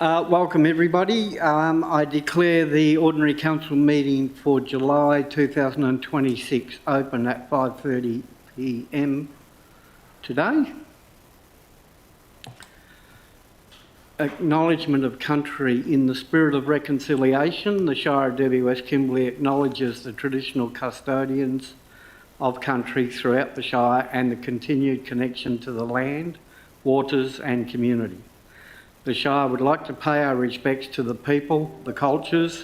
Welcome everybody. I declare the Ordinary Council meeting for July 2026 open at 5:30 p.m. today. Acknowledgement of Country. In the spirit of reconciliation, the Shire of Derby West Kimberley acknowledges the traditional custodians of country throughout the Shire and the continued connection to the land, waters and community. The Shire would like to pay our respects to the people, the cultures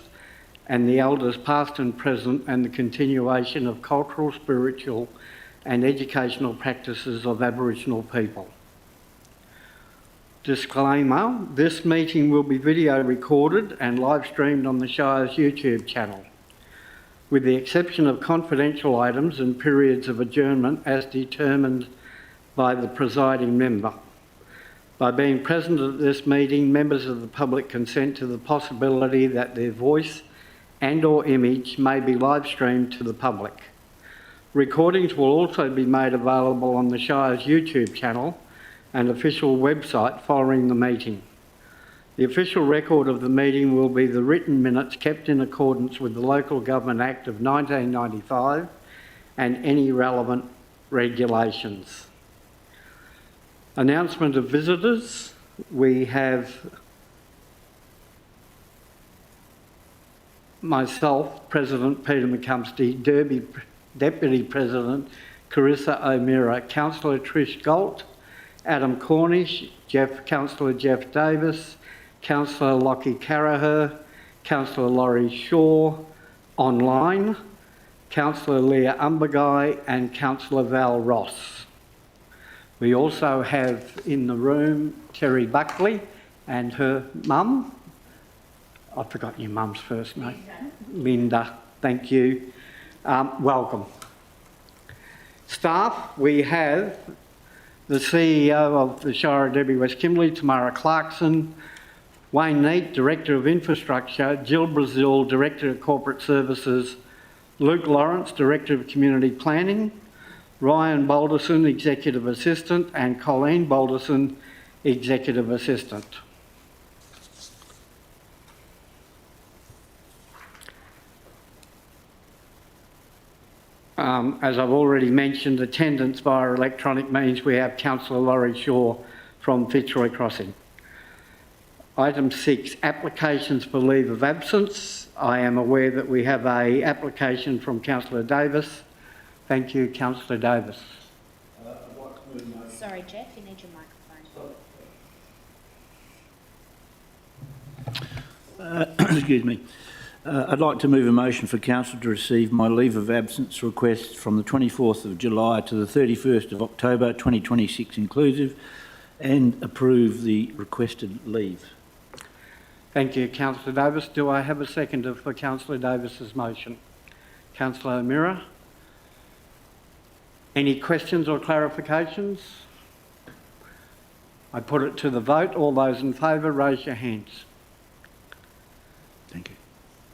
and the elders past and present, and the continuation of cultural, spiritual and educational practices of Aboriginal people. Disclaimer, this meeting will be video recorded and live streamed on the Shire's YouTube channel, with the exception of confidential items and periods of adjournment as determined by the presiding member. By being present at this meeting, members of the public consent to the possibility that their voice and or image may be live streamed to the public. Recordings will also be made available on the Shire's YouTube channel and official website following the meeting. The official record of the meeting will be the written minutes kept in accordance with the Local Government Act of 1995 and any relevant regulations. Announcement of visitors. We have myself, President Peter McCumsty, Derby Deputy President Carissa O'Meara, Councillor Trish Galt, Adam Cornish, Councillor Jeff Davis, Councillor Lockie Carraher, Councillor Laurie Shaw, online, Councillor Leah Umberguy and Councillor Val Ross. We also have in the room Terry Buckley and her mum. I've forgotten your mum's first name. Linda, thank you. Welcome. Staff, we have the CEO of the Shire of Derby West Kimberley, Tamara Clarkson, Wayne Neate, Director of Infrastructure, Jill Brazil, Director of Corporate Services, Luke Lawrence, Director of Community Planning, Ryan Balderson, Executive Assistant, and Colleen Balderson, Executive Assistant. As I've already mentioned, attendance via electronic means, we have Councillor Laurie Shaw from Fitzroy Crossing. Item 6, applications for leave of absence. I am aware that we have an application from Councillor Davis. Thank you, Councillor Davis. Sorry, Jeff, you need your microphone. Excuse me. I'd like to move a motion for Council to receive my leave of absence request from the 24th of July to the 31st of October 2026 inclusive, and approve the requested leave. Thank you, Councillor Davis. Do I have a seconder for Councillor Davis's motion? Councillor O'Meara. Any questions or clarifications? I put it to the vote. All those in favour, raise your hands. Thank you.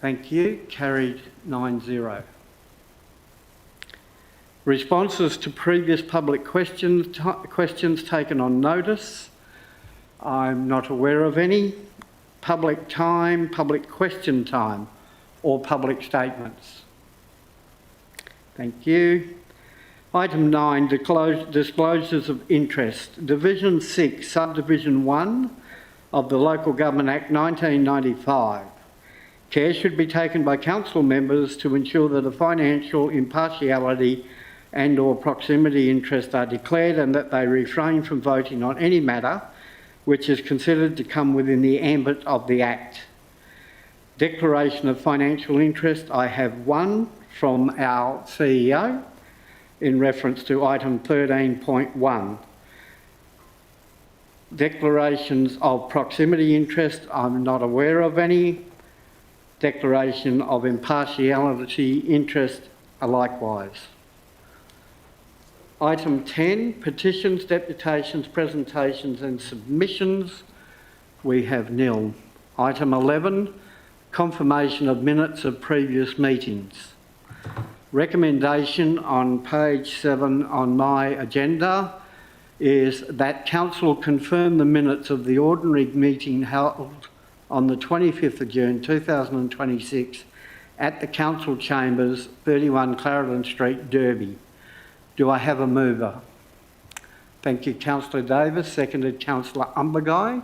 Thank you. Carried 9-0. Responses to previous public questions taken on notice. I'm not aware of any. Public time, public question time, or public statements. Thank you. Item 9, disclosures of interest. Division 6, Subdivision 1 of the Local Government Act 1995. Care should be taken by council members to ensure that a financial impartiality and or proximity interest are declared, and that they refrain from voting on any matter which is considered to come within the ambit of the Act. Declaration of financial interest. I have one from our CEO in reference to item 13.1. Declarations of proximity interest, I'm not aware of any. Declaration of impartiality interest, likewise. Item 10, petitions, deputations, presentations and submissions. We have nil. Item 11, confirmation of minutes of previous meetings. Recommendation on page 7 on my agenda is that Council confirm the minutes of the ordinary meeting held on the 25th of June 2026 at the Council Chambers, 31 Clarendon Street, Derby. Do I have a mover? Thank you, Councillor Davis. Seconded, Councillor Umberguy.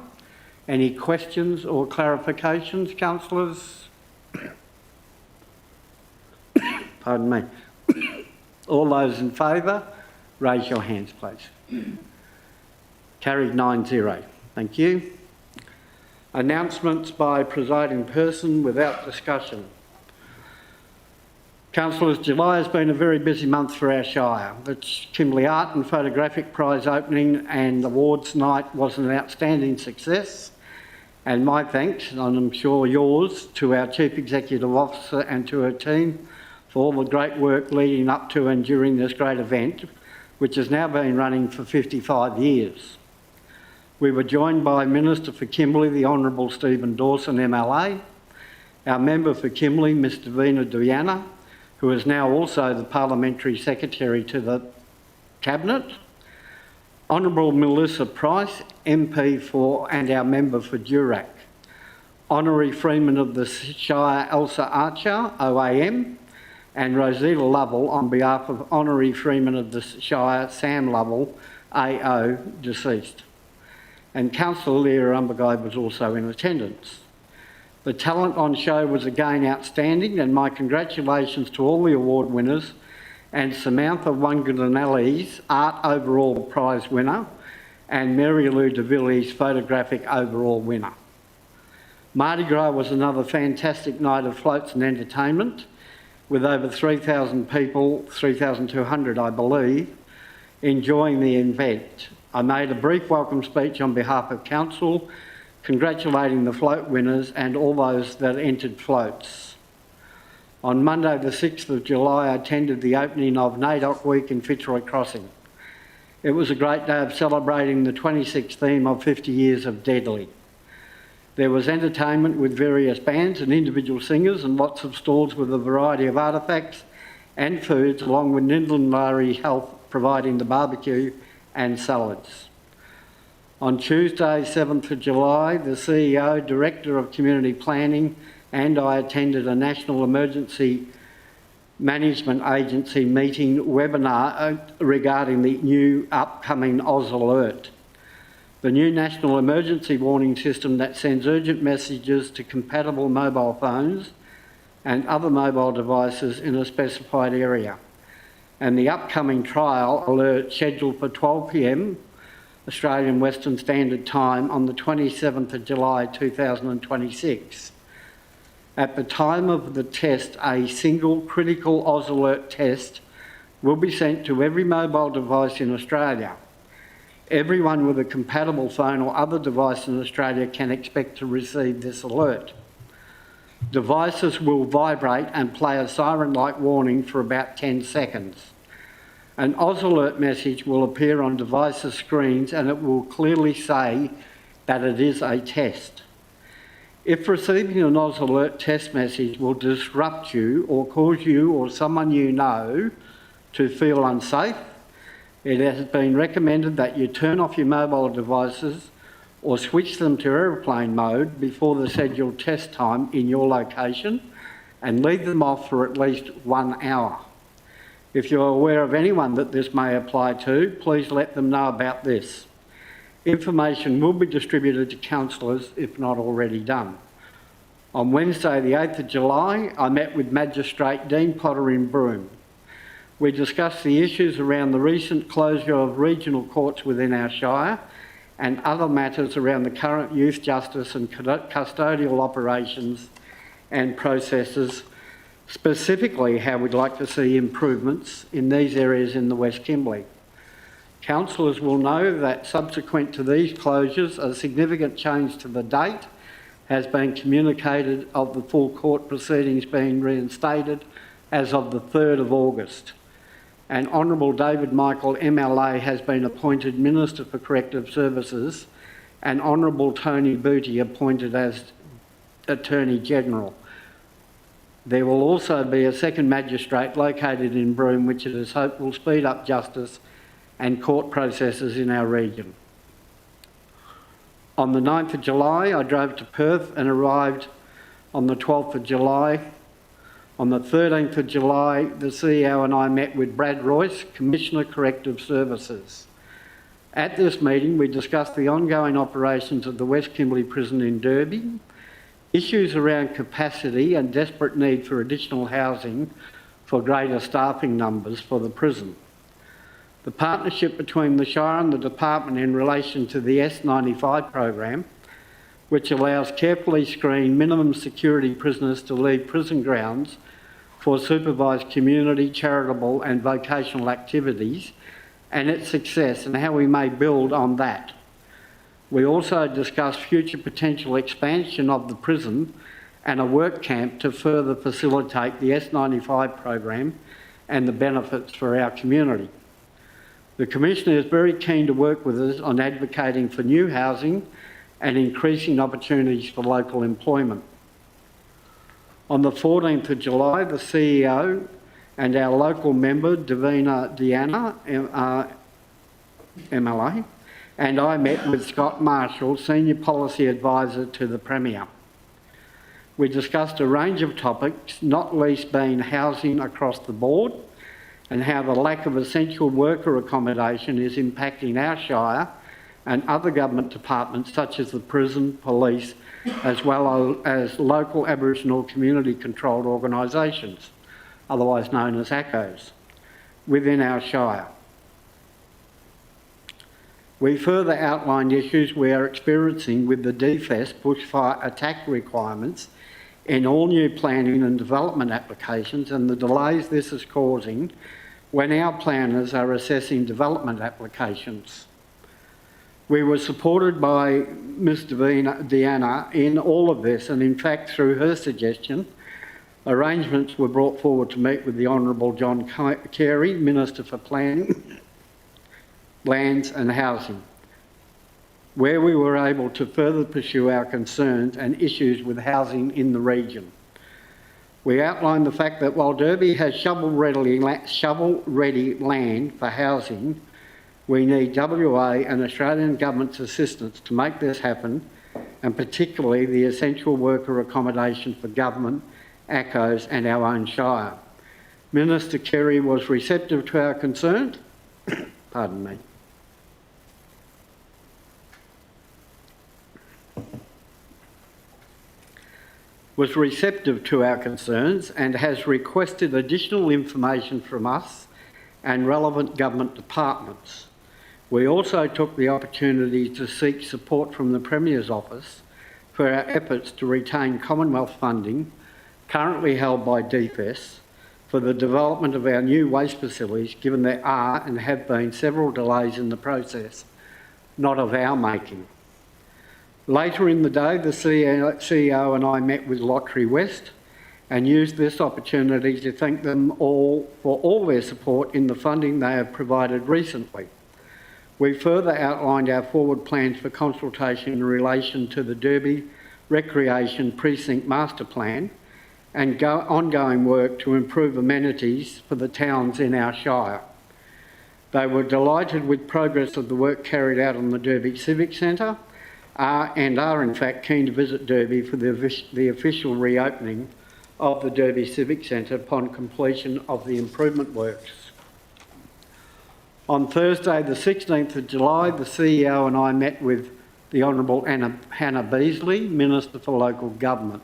Any questions or clarifications, councillors? Pardon me. All those in favour, raise your hands, please. Carried 9-0. Thank you. Announcements by presiding person without discussion. Councillors, July has been a very busy month for our Shire. The Kimberley Art and Photographic Prize opening and awards night was an outstanding success, and my thanks, and I'm sure yours, to our Chief Executive Officer and to her team for all the great work leading up to and during this great event, which has now been running for 55 years. We were joined by Minister for Kimberley, the Honourable Stephen Dawson, MLA, our Member for Kimberley, Ms Davina Duyana, who is now also the Parliamentary Secretary to the Cabinet, Honourable Melissa Price, MP for and our Member for Durack, Honorary Freeman of the Shire Elsa Archer, OAM, and Rosita Lovell on behalf of Honorary Freeman of the Shire Sam Lovell, AO, deceased. And Councillor Leah Umberguy was also in attendance. The talent on show was again outstanding, and my congratulations to all the award winners and Samantha Wanganelli's Art Overall Prize winner and Mary Lou DeVilliers Photographic Overall winner. Mardi Gras was another fantastic night of floats and entertainment with over 3,000 people, 3,200 I believe, enjoying the event. I made a brief welcome speech on behalf of Council, congratulating the float winners and all those that entered floats. On Monday the 6th of July, I attended the opening of NAIDOC Week in Fitzroy Crossing. It was a great day of celebrating the 26th theme of 50 years of Deadly. There was entertainment with various bands and individual singers and lots of stalls with a variety of artefacts and foods, along with Nindlin Health providing the barbecue and salads. On Tuesday, 7th of July, the CEO, Director of Community Planning, and I attended a National Emergency Management Agency meeting webinar regarding the new upcoming Oz Alert, the new national emergency warning system that sends urgent messages to compatible mobile phones and other mobile devices in a specified area, and the upcoming trial alert scheduled for 12 p.m. Australian Western Standard Time on the 27th of July 2026. At the time of the test, a single critical Oz Alert test will be sent to every mobile device in Australia. Everyone with a compatible phone or other device in Australia can expect to receive this alert. Devices will vibrate and play a siren-like warning for about 10 seconds. An Oz Alert message will appear on devices' screens and it will clearly say that it is a test. If receiving an Oz Alert test message will disrupt you or cause you or someone you know to feel unsafe, it has been recommended that you turn off your mobile devices or switch them to airplane mode before the scheduled test time in your location and leave them off for at least 1 hour. If you're aware of anyone that this may apply to, please let them know about this. Information will be distributed to councillors if not already done. On Wednesday the 8th of July, I met with Magistrate Dean Potter in Broome. We discussed the issues around the recent closure of regional courts within our Shire and other matters around the current youth justice and custodial operations and processes, specifically how we'd like to see improvements in these areas in the West Kimberley. Councillors will know that subsequent to these closures, a significant change to the date has been communicated of the full court proceedings being reinstated as of the 3rd of August. And Honourable David Michael MLA has been appointed Minister for Corrective Services and Honourable Tony Booty appointed as Attorney General. There will also be a second magistrate located in Broome, which it is hoped will speed up justice and court processes in our region. On the 9th of July, I drove to Perth and arrived on the 12th of July. On the 13th of July, the CEO and I met with Brad Royce, Commissioner Corrective Services. At this meeting, we discussed the ongoing operations of the West Kimberley Prison in Derby, issues around capacity and desperate need for additional housing for greater staffing numbers for the prison. The partnership between the Shire and the Department in relation to the S95 program, which allows carefully screened minimum security prisoners to leave prison grounds for supervised community, charitable and vocational activities, and its success and how we may build on that. We also discussed future potential expansion of the prison and a work camp to further facilitate the S95 program and the benefits for our community. The Commissioner is very keen to work with us on advocating for new housing and increasing opportunities for local employment. On the 14th of July, the CEO and our local member, Davina Diana, MLA, and I met with Scott Marshall, Senior Policy Advisor to the Premier. We discussed a range of topics, not least being housing across the board and how the lack of essential worker accommodation is impacting our Shire and other government departments such as the prison, police, as well as local Aboriginal community controlled organisations, otherwise known as ACCOs, within our Shire. We further outlined issues we are experiencing with the DFES bushfire attack requirements in all new planning and development applications and the delays this is causing when our planners are assessing development applications. We were supported by Ms Diana in all of this, and in fact through her suggestion, arrangements were brought forward to meet with the Honourable John Carey, Minister for Planning, Lands and Housing, where we were able to further pursue our concerns and issues with housing in the region. We outlined the fact that while Derby has shovel-ready land for housing, we need WA and Australian Government's assistance to make this happen, and particularly the essential worker accommodation for government, ACCOs and our own Shire. Minister Carey was receptive to our concerns. Pardon me. Was receptive to our concerns and has requested additional information from us and relevant government departments. We also took the opportunity to seek support from the Premier's office for our efforts to retain Commonwealth funding, currently held by DFES, for the development of our new waste facilities, given there are and have been several delays in the process, not of our making. Later in the day, the CEO and I met with Lottery West and used this opportunity to thank them all for all their support in the funding they have provided recently. We further outlined our forward plans for consultation in relation to the Derby Recreation Precinct Master Plan and ongoing work to improve amenities for the towns in our Shire. They were delighted with progress of the work carried out on the Derby Civic Centre and are in fact keen to visit Derby for the official reopening of the Derby Civic Centre upon completion of the improvement works. On Thursday the 16th of July, the CEO and I met with the Honourable Hannah Beasley, Minister for Local Government.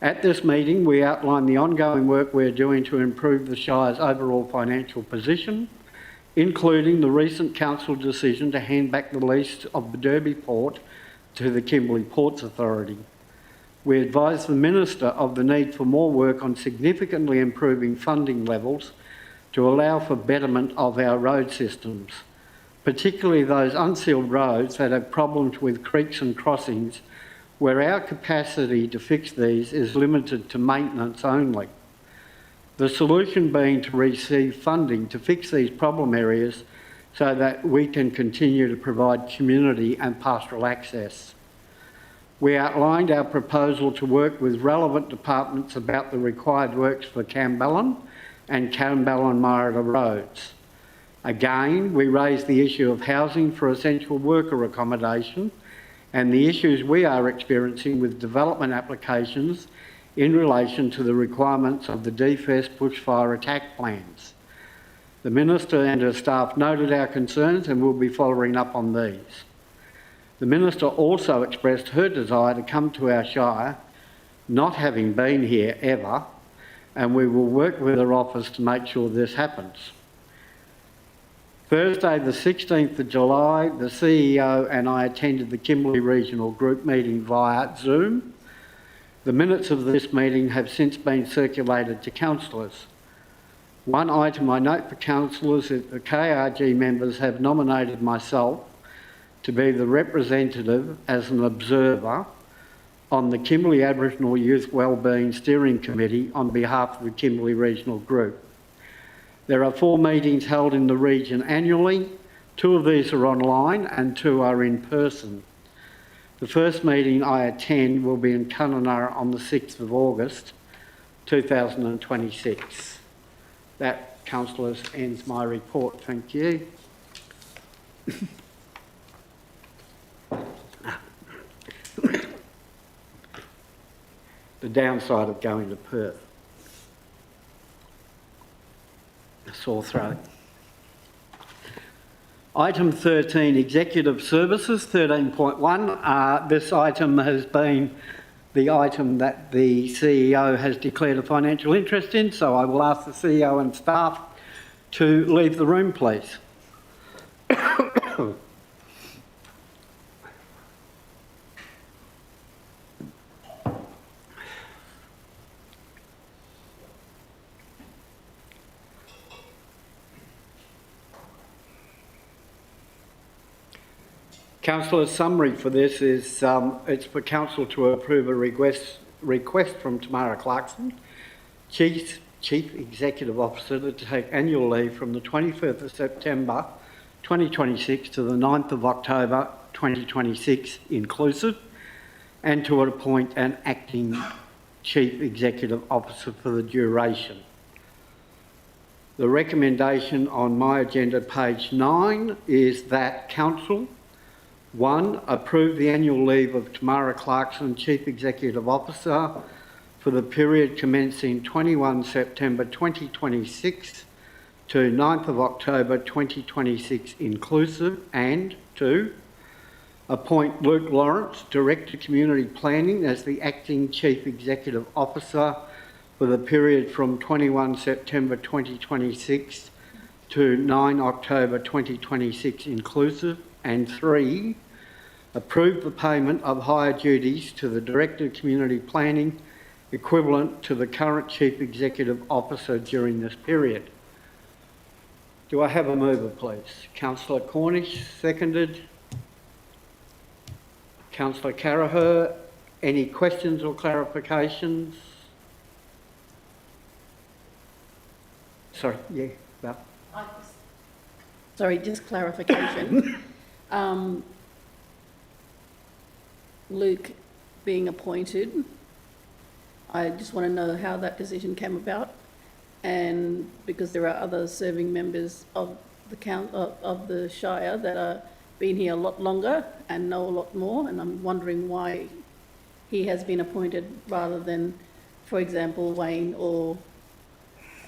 At this meeting, we outlined the ongoing work we're doing to improve the Shire's overall financial position, including the recent council decision to hand back the lease of the Derby Port to the Kimberley Ports Authority. We advised the Minister of the need for more work on significantly improving funding levels to allow for betterment of our road systems, particularly those unsealed roads that have problems with creeks and crossings where our capacity to fix these is limited to maintenance only. The solution being to receive funding to fix these problem areas so that we can continue to provide community and pastoral access. We outlined our proposal to work with relevant departments about the required works for Camballen and Camballen-Marida roads. Again, we raised the issue of housing for essential worker accommodation and the issues we are experiencing with development applications in relation to the requirements of the DFES bushfire attack plans. The Minister and her staff noted our concerns and will be following up on these. The Minister also expressed her desire to come to our Shire, not having been here ever, and we will work with her office to make sure this happens. Thursday the 16th of July, the CEO and I attended the Kimberley Regional Group meeting via Zoom. The minutes of this meeting have since been circulated to councillors. One item I note for councillors is the KRG members have nominated myself to be the representative as an observer on the Kimberley Aboriginal Youth Wellbeing Steering Committee on behalf of the Kimberley Regional Group. There are 4 meetings held in the region annually. 2 of these are online and 2 are in person. The first meeting I attend will be in Kununurra on the 6th of August 2026. That, councillors, ends my report. Thank you. The downside of going to Perth. A sore throat. Item 13, Executive Services, 13.1. This item has been the item that the CEO has declared a financial interest in, so I will ask the CEO and staff to leave the room, please. Councillor's summary for this is it's for Council to approve a request from Tamara Clarkson, Chief Executive Officer, to take annual leave from the 21st of September 2026 to the 9th of October 2026 inclusive, and to appoint an acting Chief Executive Officer for the duration. The recommendation on my agenda, page 9, is that Council 1. Approve the annual leave of Tamara Clarkson, Chief Executive Officer, for the period commencing 21 September 2026 to 9th of October 2026 inclusive, and 2. Appoint Luke Lawrence, Director Community Planning, as the Acting Chief Executive Officer for the period from 21 September 2026 to 9 October 2026 inclusive, and 3, approve the payment of hire duties to the Director of Community Planning equivalent to the current Chief Executive Officer during this period. Do I have a mover, please? Councillor Cornish, seconded. Councillor Caraher, any questions or clarifications? Sorry, yeah, Val. Sorry, just clarification. Luke being appointed, I just want to know how that decision came about, and because there are other serving members of the Shire that are been here a lot longer and know a lot more, and I'm wondering why he has been appointed rather than, for example, Wayne or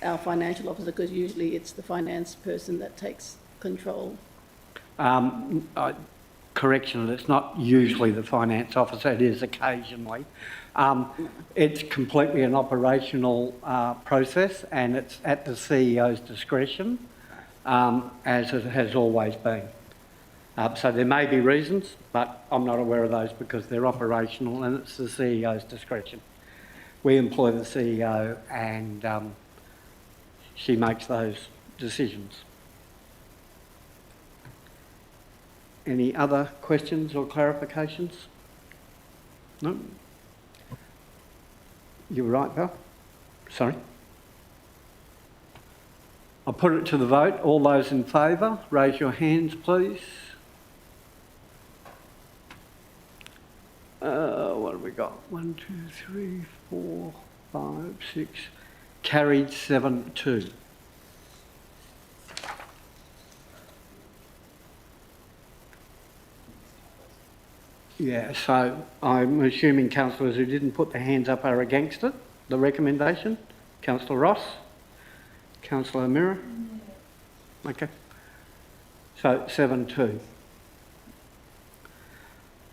our financial officer, because usually it's the finance person that takes control. Correction, it's not usually the finance officer, it is occasionally. It's completely an operational process, and it's at the CEO's discretion, as it has always been. So there may be reasons, but I'm not aware of those because they're operational and it's the CEO's discretion. We employ the CEO and she makes those decisions. Any other questions or clarifications? No? You were right, Val? Sorry? I'll put it to the vote. All those in favour, raise your hands, please. What have we got? 1, 2, 3, 4, 5, 6. Carried 7-2. Yeah, so I'm assuming councillors who didn't put their hands up are against it, the recommendation. Councillor Ross? Councillor Mira? Okay. So 7-2.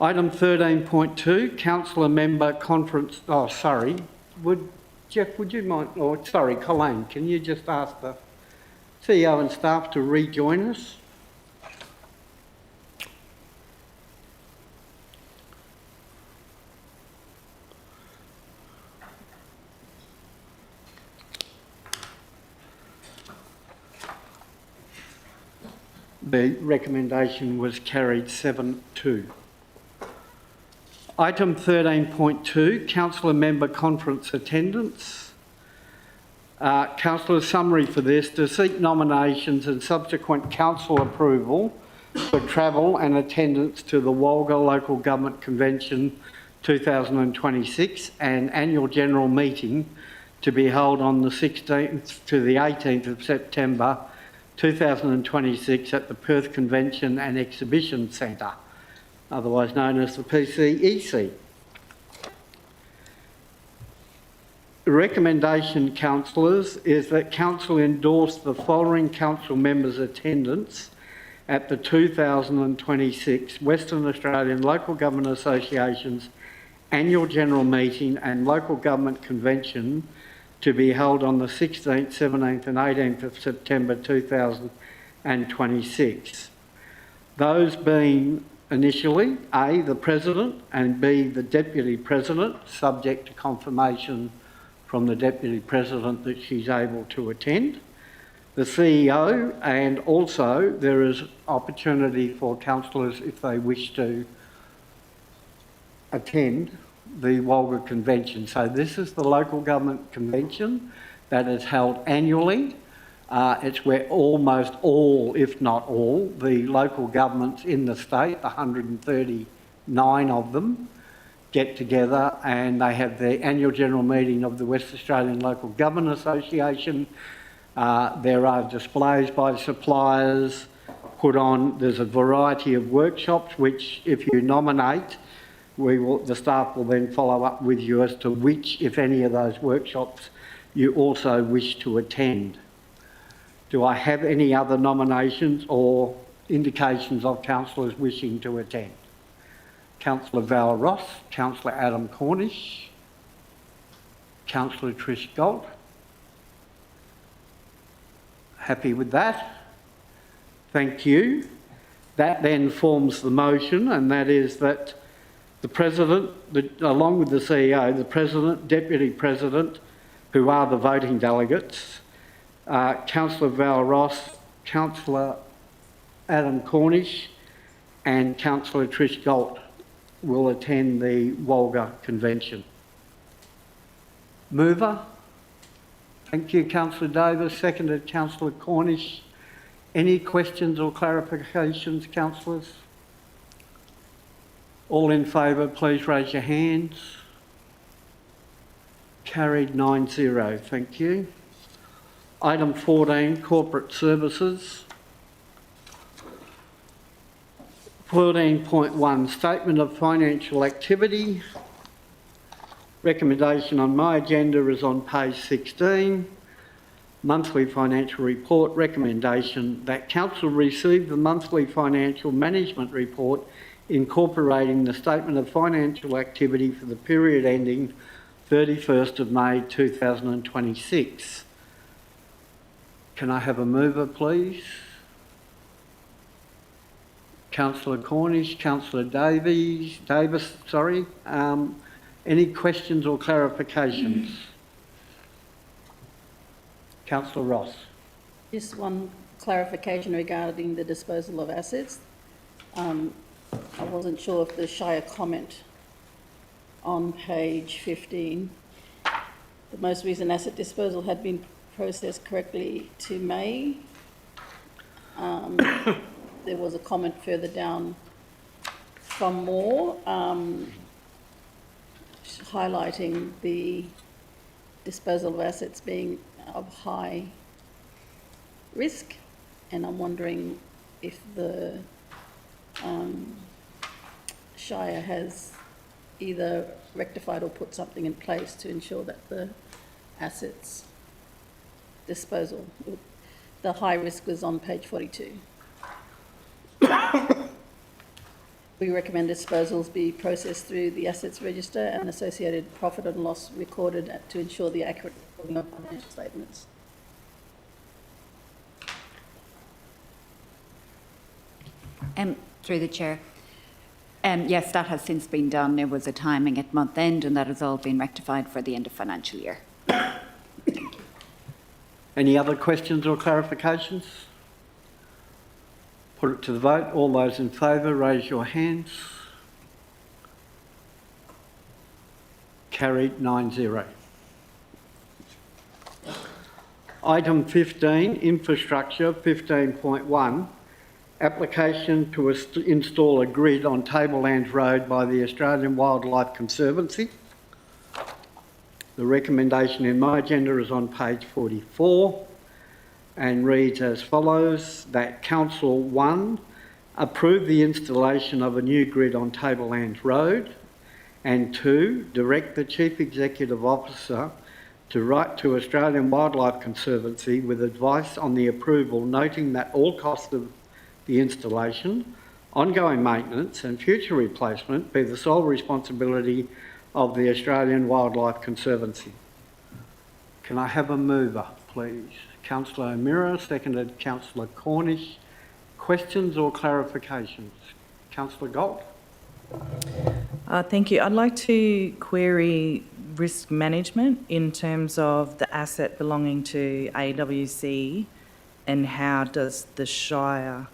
Item 13.2, councillor member conference, Jeff, would you mind, Colleen, can you just ask the CEO and staff to rejoin us? The recommendation was carried 7-2. Item 13.2, councillor member conference attendance. Councillor summary for this: to seek nominations and subsequent council approval for travel and attendance to the Walga Local Government Convention 2026 and annual general meeting to be held on the 16th to the 18th of September 2026 at the Perth Convention and Exhibition Centre, otherwise known as the PCEC. The recommendation, councillors, is that council endorse the following council members' attendance at the 2026 Western Australian Local Government Association's Annual General Meeting and Local Government Convention to be held on the 16th, 17th and 18th of September 2026. Those being initially A, the President, and B, the Deputy President, subject to confirmation from the Deputy President that she's able to attend, the CEO, and also there is opportunity for councillors, if they wish to attend, the Walga Convention. So this is the local government convention that is held annually. It's where almost all, if not all, the local governments in the state, 139 of them, get together and they have their annual general meeting of the West Australian Local Government Association. There are displays by suppliers put on. There's a variety of workshops which, if you nominate, the staff will then follow up with you as to which, if any of those workshops, you also wish to attend. Do I have any other nominations or indications of councillors wishing to attend? Councillor Val Ross, Councillor Adam Cornish, Councillor Trish Galt. Happy with that? Thank you. That then forms the motion, and that is that the President, along with the CEO, the President, Deputy President, who are the voting delegates, Councillor Val Ross, Councillor Adam Cornish and Councillor Trish Galt will attend the Walga Convention. Mover? Thank you, Councillor Davis. Seconded, Councillor Cornish. Any questions or clarifications, councillors? All in favour, please raise your hands. Carried 9-0. Thank you. Item 14, corporate services. 14.1, statement of financial activity. Recommendation on my agenda is on page 16. Monthly financial report. Recommendation that council receive the monthly financial management report incorporating the statement of financial activity for the period ending 31st of May 2026. Can I have a mover, please? Councillor Cornish, Councillor Davis, any questions or clarifications? Councillor Ross. Just one clarification regarding the disposal of assets. I wasn't sure if the Shire comment on page 15, the most recent asset disposal had been processed correctly to May. There was a comment further down from Moore highlighting the disposal of assets being of high risk, and I'm wondering if the Shire has either rectified or put something in place to ensure that the assets disposal, the high risk was on page 42. We recommend disposals be processed through the assets register and associated profit and loss recorded to ensure the accurate reporting of financial statements. Through the chair. Yes, that has since been done. There was a timing at month end and that has all been rectified for the end of financial year. Any other questions or clarifications? Put it to the vote. All those in favour, raise your hands. Carried 9-0. Item 15, infrastructure, 15.1. Application to install a grid on Tablelands Road by the Australian Wildlife Conservancy. The recommendation in my agenda is on page 44 and reads as follows: that Council 1 approve the installation of a new grid on Tablelands Road, and 2, direct the Chief Executive Officer to write to Australian Wildlife Conservancy with advice on the approval, noting that all costs of the installation, ongoing maintenance and future replacement be the sole responsibility of the Australian Wildlife Conservancy. Can I have a mover, please? Councillor O'Meara, seconded Councillor Cornish. Questions or clarifications? Councillor Galt. Thank you. I'd like to query risk management in terms of the asset belonging to AWC, and how does the Shire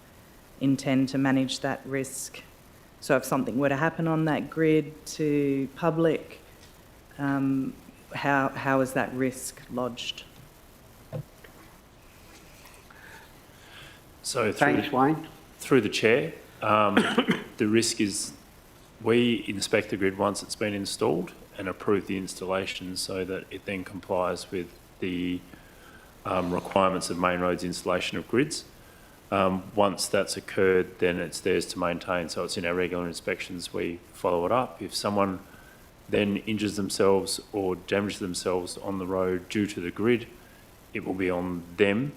intend to manage that risk? So if something were to happen on that grid to public, how is that risk lodged? So Thanks, Wayne. through the chair, the risk is we inspect the grid once it's been installed and approve the installation so that it then complies with the requirements of Main Roads installation of grids. Once that's occurred, then it's theirs to maintain. So it's in our regular inspections, we follow it up. If someone then injures themselves or damages themselves on the road due to the grid, it will be on them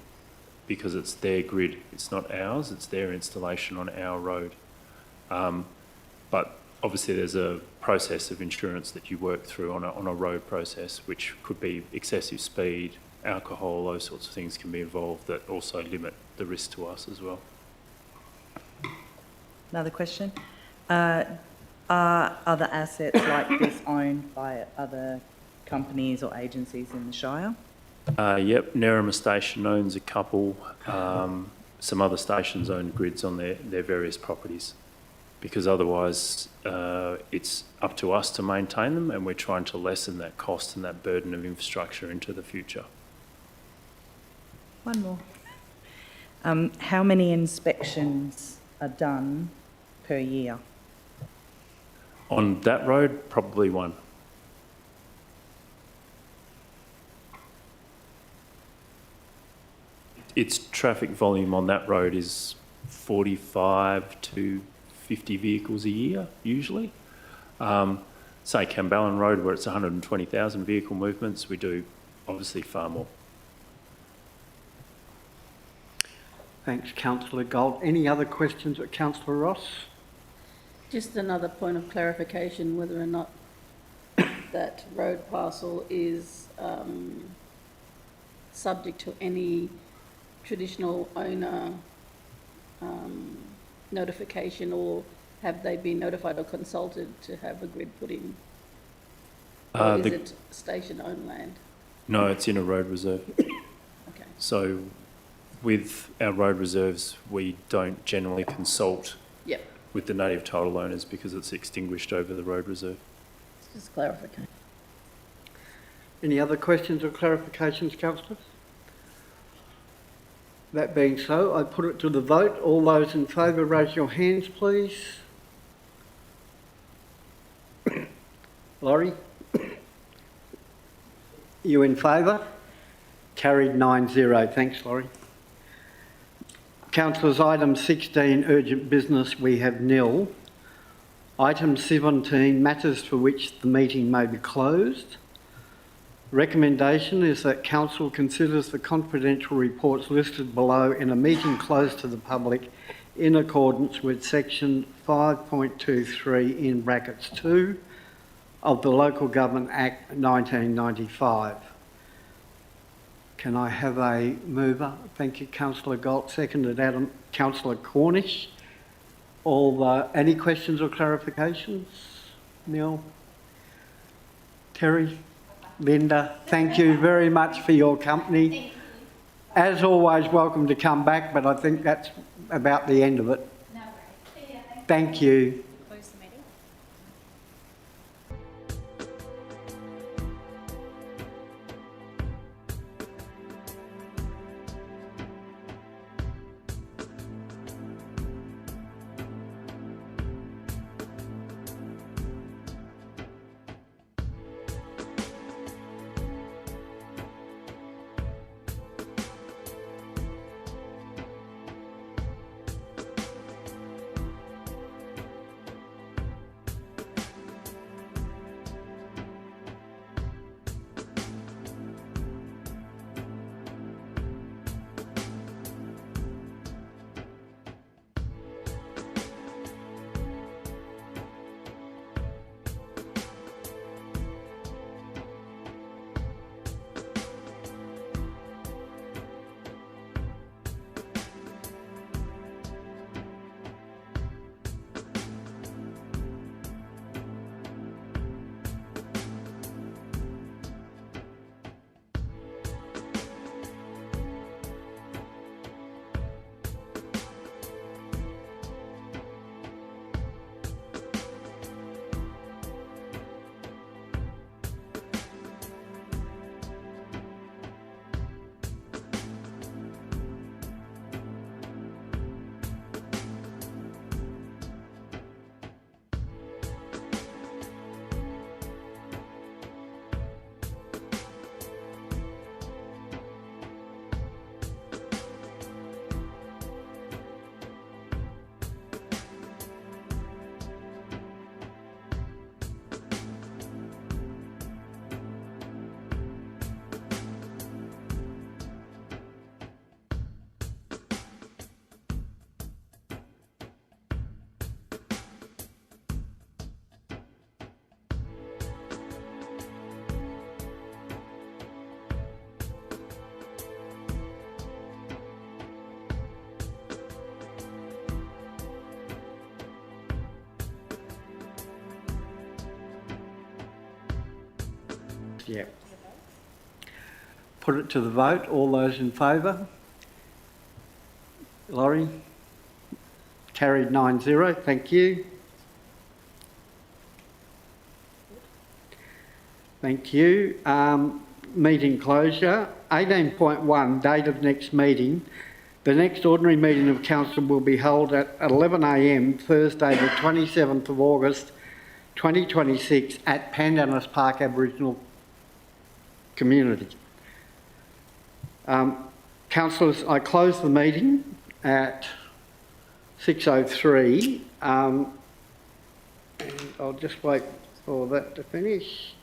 because it's their grid. It's not ours, it's their installation on our road. But obviously there's a process of insurance that you work through on a road process, which could be excessive speed, alcohol, those sorts of things can be involved that also limit the risk to us as well. Another question. Are other assets like this owned by other companies or agencies in the Shire? Yep, Nerima Station owns a couple. Some other stations own grids on their various properties, because otherwise it's up to us to maintain them, and we're trying to lessen that cost and that burden of infrastructure into the future. One more. How many inspections are done per year? On that road, probably one. Its traffic volume on that road is 45 to 50 vehicles a year, usually. Say Kimberley Road, where it's 120,000 vehicle movements, we do obviously far more. Thanks, Councillor Gold. Any other questions at Councillor Ross? Just another point of clarification, whether or not that road parcel is subject to any traditional owner notification, or have they been notified or consulted to have a grid put in? Or is it station-owned land? No, it's in a road reserve. Okay. So with our road reserves, we don't generally consult Yep, with the native title owners because it's extinguished over the road reserve. just clarification. Any other questions or clarifications, councillors? That being so, I put it to the vote. All those in favour, raise your hands, please. Laurie? You in favour? Carried 9-0. Thanks, Laurie. Councillors, item 16, urgent business, we have nil. Item 17, matters for which the meeting may be closed. Recommendation is that Council considers the confidential reports listed below in a meeting closed to the public in accordance with section 5.23 in brackets 2 of the Local Government Act 1995. Can I have a mover? Thank you, Councillor Galt. Seconded, Adam. Councillor Cornish. Any questions or clarifications? Neil? Terry? Linda? Thank you very much for your company. As always, welcome to come back, but I think that's about the end of it. No worries. Thank you. Close the meeting. Yeah. Put it to the vote. All those in favour? Laurie? Carried 9-0. Thank you. Thank you. Meeting closure. 18.1, date of next meeting. The next ordinary meeting of Council will be held at 11 a.m. Thursday the 27th of August 2026 at Pandanus Park Aboriginal Community. Councillors, I close the meeting at 6:03 and I'll just wait for that to finish.